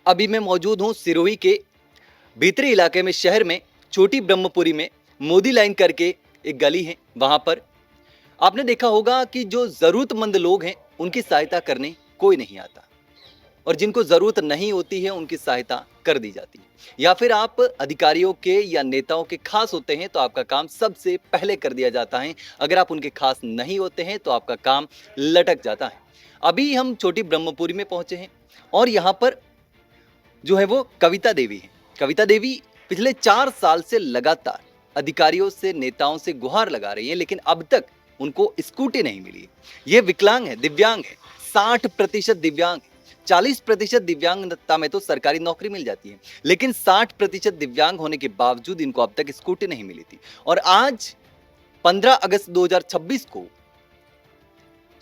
अभी मैं मौजूद हूँ सिरोही के भीतरी इलाके में, शहर में, छोटी ब्रह्मपुरी में। मोदी लाइन करके एक गली है, वहां पर आपने देखा होगा कि जो जरूरतमंद लोग हैं उनकी सहायता करने कोई नहीं आता, और जिनको जरूरत नहीं होती है उनकी सहायता कर दी जाती है। या फिर आप अधिकारियों के या नेताओं के खास होते हैं तो आपका काम सबसे पहले कर दिया जाता है, अगर आप उनके खास नहीं होते हैं तो आपका काम लटक जाता है। अभी हम छोटी ब्रह्मपुरी में पहुंचे हैं और यहाँ पर जो है वो कविता देवी है। कविता देवी पिछले 4 साल से लगातार अधिकारियों से, नेताओं से गुहार लगा रही है, लेकिन अब तक उनको स्कूटी नहीं मिली। ये विकलांग है, दिव्यांग है, 60% दिव्यांग है। 40% दिव्यांगता में तो सरकारी नौकरी मिल जाती है, लेकिन 60% दिव्यांग होने के बावजूद इनको अब तक स्कूटी नहीं मिली थी। और आज 15 अगस्त 2026 को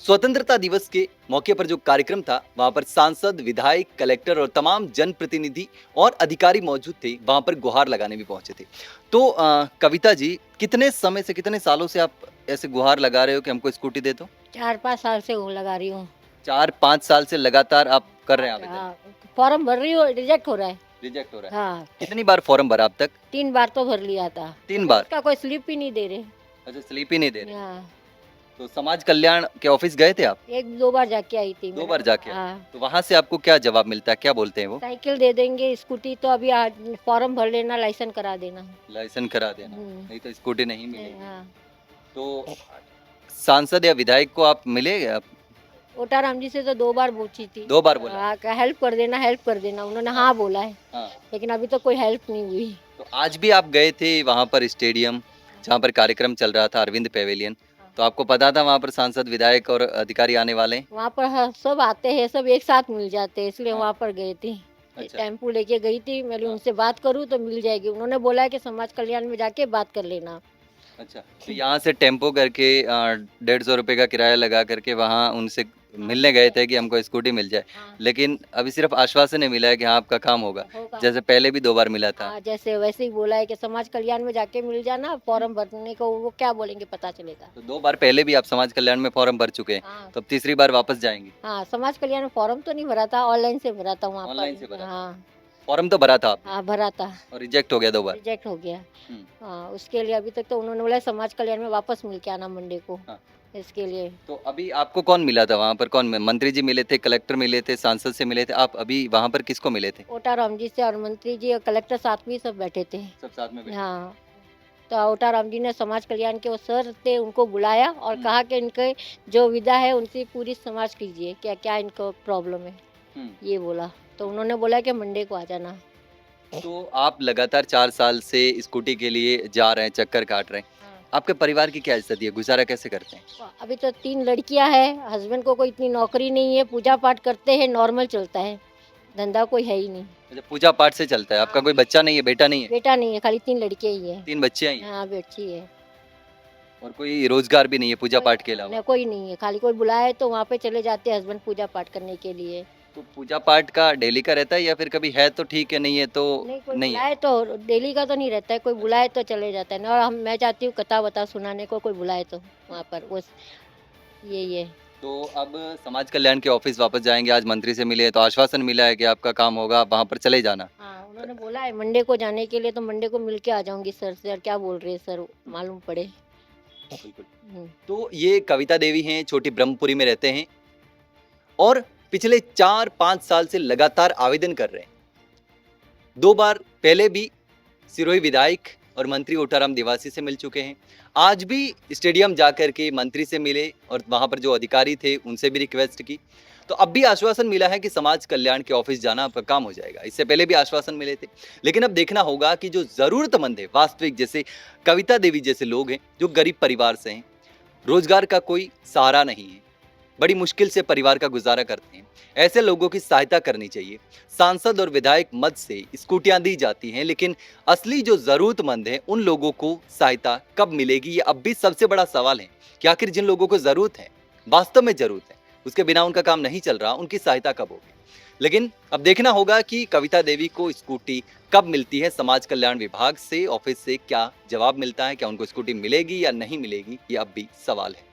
स्वतंत्रता दिवस के मौके पर जो कार्यक्रम था, वहां पर सांसद, विधायक, कलेक्टर और तमाम जनप्रतिनिधि और अधिकारी मौजूद थे। वहां पर गुहार लगाने भी पहुंचे थे। तो कविता जी, कितने समय से, कितने सालों से आप ऐसे गुहार लगा रहे हो कि हमको स्कूटी दे दो? 4-5 साल से वो लगा रही हूँ। 4-5 साल से लगातार आप कर रहे हैं आवेदन? हाँ, फॉर्म भर रही हूँ, रिजेक्ट हो रहा है। रिजेक्ट हो रहा है? हाँ, कितनी बार फॉर्म भरा अब तक? 3 बार तो भर लिया था। 3 बार? उसका कोई स्लिप ही नहीं दे रहे। अच्छा, स्लिप ही नहीं दे रहे। हाँ, तो समाज कल्याण के ऑफिस गए थे आप? 1-2 बार जाके आई थी 2 मैं। बार जाके आए? हाँ, तो वहां से आपको क्या जवाब मिलता है, क्या बोलते हैं वो? साइकिल दे देंगे, स्कूटी तो अभी आज फॉर्म भर लेना, लाइसेंस करा देना। लाइसेंस करा देना, हम्म, नहीं तो स्कूटी नहीं मिलेगी। हाँ, तो सांसद या विधायक को आप मिले? आप ओटाराम जी से तो 2 बार पूछी थी। 2 बार बोला? हाँ, हेल्प कर देना, हेल्प कर देना। उन्होंने हाँ बोला है, हाँ। लेकिन अभी तो कोई हेल्प नहीं हुई। तो आज भी आप गए थे वहां पर स्टेडियम जहाँ पर कार्यक्रम चल रहा था, अरविंद पेवेलियन, तो आपको पता था वहां पर सांसद, विधायक और अधिकारी आने वाले हैं? वहाँ पर हाँ, सब आते हैं, सब एक साथ मिल जाते हैं, इसलिए हाँ। वहाँ पर गई थी। अच्छा। टेम्पू लेके गई थी, मैंने हाँ। उनसे बात करूँ तो मिल जाएगी। उन्होंने बोला है कि समाज कल्याण में जाके बात कर लेना। अच्छा, तो यहाँ से टेम्पो करके 150 रुपये का किराया लगा करके वहाँ उनसे मिलने गए थे कि हमको स्कूटी मिल जाए, हाँ, लेकिन अभी सिर्फ आश्वासन ही मिला है कि हाँ आपका काम होगा, होगा। जैसे पहले भी 2 बार मिला था। हाँ, जैसे वैसे ही बोला है कि समाज कल्याण में जाके मिल जाना, फॉर्म भरने को वो क्या बोलेंगे पता चलेगा। तो 2 बार पहले भी आप समाज कल्याण में फॉर्म भर चुके हैं, हाँ, तो अब तीसरी बार वापस जाएंगे? हाँ, समाज कल्याण में फॉर्म तो नहीं भरा था, ऑनलाइन से भरा था वहाँ पर। ऑनलाइन से भरा था? हाँ, फॉर्म तो भरा था आपने हाँ, भरा था, और रिजेक्ट हो गया 2 बार? रिजेक्ट हो गया। हम्म। हाँ, उसके लिए अभी तक तो उन्होंने बोला समाज कल्याण में वापस मिल के आना मंडे को। हाँ। इसके लिए तो अभी आपको कौन मिला था वहाँ पर? कौन, मंत्री जी मिले थे, कलेक्टर मिले थे, सांसद से मिले थे? आप अभी वहाँ पर किसको मिले थे? ओटाराम जी से और मंत्री जी और कलेक्टर साथ में सब बैठे थे। सब साथ में बैठे? हाँ, तो ओटाराम जी ने समाज कल्याण के वो सर थे, उनको बुलाया और कहा कि इनके जो विधा है उनसे पूरी समाज कीजिए, क्या क्या इनको प्रॉब्लम है, ये बोला। तो उन्होंने बोला कि मंडे को आ जाना। तो आप लगातार 4 साल से स्कूटी के लिए जा रहे हैं, चक्कर काट रहे हैं। आपके परिवार की क्या स्थिति है? गुजारा कैसे करते हैं? अभी तो 3 लड़कियां हैं, हस्बैंड को कोई इतनी नौकरी नहीं है, पूजा पाठ करते हैं, नॉर्मल चलता है, धंधा कोई है ही नहीं। अच्छा, पूजा पाठ से चलता है। आपका कोई बच्चा नहीं है, बेटा नहीं है? बेटा नहीं है, खाली 3 लड़कियां ही है। 3 बच्चियाँ ही हैं? हाँ, बेटी है। और कोई रोजगार भी नहीं है पूजा पाठ के अलावा? कोई नहीं है, खाली कोई बुलाए तो वहाँ पे चले जाते हैं हस्बैंड पूजा पाठ करने के लिए। तो पूजा पाठ का डेली का रहता है या फिर कभी है तो ठीक है, नहीं है तो नहीं, कोई नहीं है? बुलाए तो डेली का तो नहीं रहता है, कोई बुलाए तो चले जाता है ना। और मैं जाती हूँ कथा वथा सुनाने को, कोई बुलाए तो वहाँ पर वो यही है। तो अब समाज कल्याण के ऑफिस वापस जाएंगे, आज मंत्री से मिले तो आश्वासन मिला है कि आपका काम होगा, वहाँ पर चले जाना। हाँ, उन्होंने बोला है मंडे को जाने के लिए, तो मंडे को मिल के आ जाऊंगी सर से। और क्या बोल रहे हैं सर, मालूम पड़े। बिल्कुल। हम्म, तो ये कविता देवी हैं, छोटी ब्रह्मपुरी में रहते हैं और पिछले 4-5 साल से लगातार आवेदन कर रहे हैं। 2 बार पहले भी सिरोही विधायक और मंत्री ओटाराम दिवासी से मिल चुके हैं। आज भी स्टेडियम जाकर के मंत्री से मिले और वहां पर जो अधिकारी थे उनसे भी रिक्वेस्ट की। तो अब भी आश्वासन मिला है कि समाज कल्याण के ऑफिस जाना आपका काम हो जाएगा। इससे पहले भी आश्वासन मिले थे, लेकिन अब देखना होगा कि जो जरूरतमंद है, वास्तविक, जैसे कविता देवी जैसे लोग हैं जो गरीब परिवार से हैं, रोजगार का कोई सहारा नहीं है, बड़ी मुश्किल से परिवार का गुजारा करते हैं, ऐसे लोगों की सहायता करनी चाहिए। सांसद और विधायक मद से स्कूटियां दी जाती हैं, लेकिन असली जो जरूरतमंद है उन लोगों को सहायता कब मिलेगी, ये अब भी सबसे बड़ा सवाल है कि आखिर जिन लोगों को जरूरत है, वास्तव में जरूरत है, उसके बिना उनका काम नहीं चल रहा, उनकी सहायता कब होगी। लेकिन अब देखना होगा कि कविता देवी को स्कूटी कब मिलती है समाज कल्याण विभाग से, ऑफिस से क्या जवाब मिलता है, क्या उनको स्कूटी मिलेगी या नहीं मिलेगी, ये अब भी सवाल है।